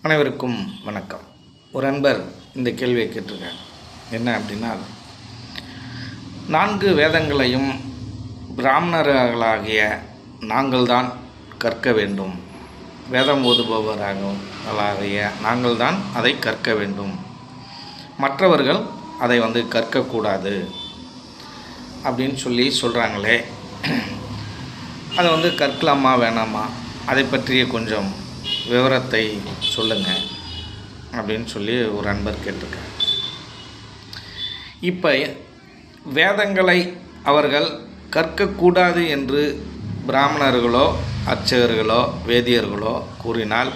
அனைவருக்கும் வணக்கம். ஒரு அன்பர் இந்த கேள்வியை கேட்டிருக்காங்க. என்ன அப்படின்னா, 4 வேதங்களையும் பிராமணர்களாகிய நாங்கள் தான் கற்க வேண்டும், வேதம் ஓதுபவர்களாகிய நாங்கள் தான் அதை கற்க வேண்டும், மற்றவர்கள் அதை கற்கக்கூடாது அப்படின்னு சொல்கிறாங்களே, அதை கற்கலாமா வேணாமா, அதை பற்றிய கொஞ்சம் விவரத்தை சொல்லுங்கள் அப்படின்னு ஒரு அன்பர் கேட்டிருக்காங்க. இப்போ வேதங்களை அவர்கள் கற்கக்கூடாது என்று பிராமணர்களோ அர்ச்சகர்களோ வேதியர்களோ கூறினால்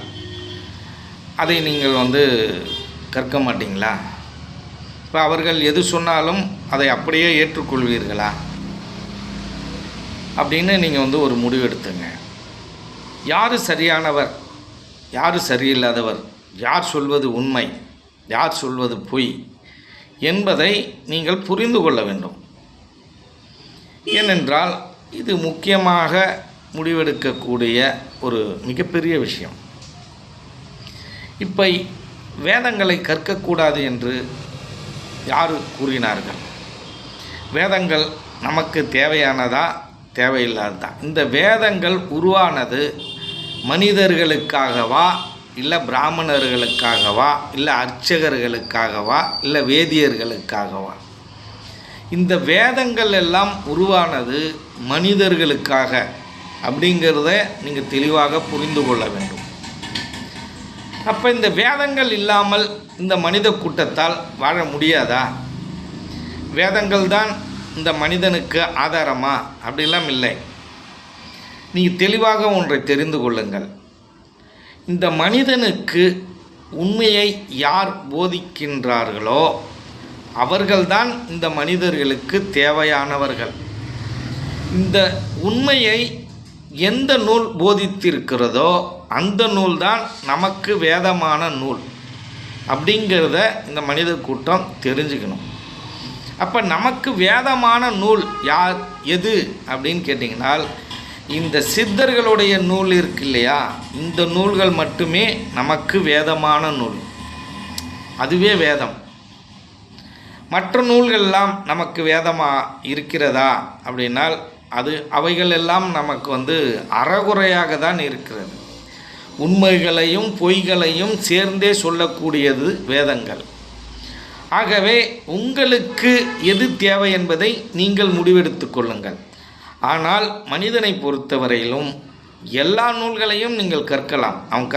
அதை நீங்கள் கற்க மாட்டீங்களா? இப்போ அவர்கள் எது சொன்னாலும் அதை அப்படியே ஏற்றுக்கொள்வீர்களா அப்படின்னு நீங்கள் ஒரு முடிவெடுத்துங்க. யார் சரியானவர், யார் சரியில்லாதவர், யார் சொல்வது உண்மை, யார் சொல்வது பொய் என்பதை நீங்கள் புரிந்து கொள்ள வேண்டும். ஏனென்றால் இது முக்கியமாக முடிவெடுக்கக்கூடிய ஒரு மிகப்பெரிய விஷயம். இப்போ வேதங்களை கற்கக்கூடாது என்று யார் கூறினார்கள்? வேதங்கள் நமக்கு தேவையானதா தேவையில்லாததா? இந்த வேதங்கள் உருவானது மனிதர்களுக்காகவா, இல்லை பிராமணர்களுக்காகவா, இல்லை அர்ச்சகர்களுக்காகவா, இல்லை வேதியர்களுக்காகவா? இந்த வேதங்கள் எல்லாம் உருவானது மனிதர்களுக்காக அப்படிங்கிறத நீங்கள் தெளிவாக புரிந்து கொள்ள வேண்டும். அப்போ இந்த வேதங்கள் இல்லாமல் இந்த மனித கூட்டத்தால் வாழ முடியாதா? வேதங்கள் தான் இந்த மனிதனுக்கு ஆதாரமா? அப்படிலாம் இல்லை. நீங்கள் தெளிவாக ஒன்றை தெரிந்து கொள்ளுங்கள். இந்த மனிதனுக்கு உண்மையை யார் போதிக்கின்றார்களோ அவர்கள்தான் இந்த மனிதர்களுக்கு தேவையானவர்கள். இந்த உண்மையை எந்த நூல் போதித்திருக்கிறதோ அந்த நூல் தான் நமக்கு வேதமான நூல் அப்படிங்கிறத இந்த மனித கூட்டம் தெரிஞ்சுக்கணும். அப்போ நமக்கு வேதமான நூல் எது அப்படின்னு கேட்டிங்கனால், இந்த சித்தர்களுடைய நூல் இருக்கு இல்லையா, இந்த நூல்கள் மட்டுமே நமக்கு வேதமான நூல். அதுவே வேதம். மற்ற நூல்கள்லாம் நமக்கு வேதமாக இருக்கிறதா அப்படின்னால் அவைகள் எல்லாம் நமக்கு அறகுறையாக தான் இருக்கிறது. உண்மைகளையும் பொய்களையும் சேர்ந்தே சொல்லக்கூடியது வேதங்கள். ஆகவே உங்களுக்கு எது தேவை என்பதை நீங்கள் முடிவெடுத்து கொள்ளுங்கள். ஆனால் மனிதனை பொறுத்தவரையிலும் எல்லா நூல்களையும் நீங்கள் கற்கலாம். அவன்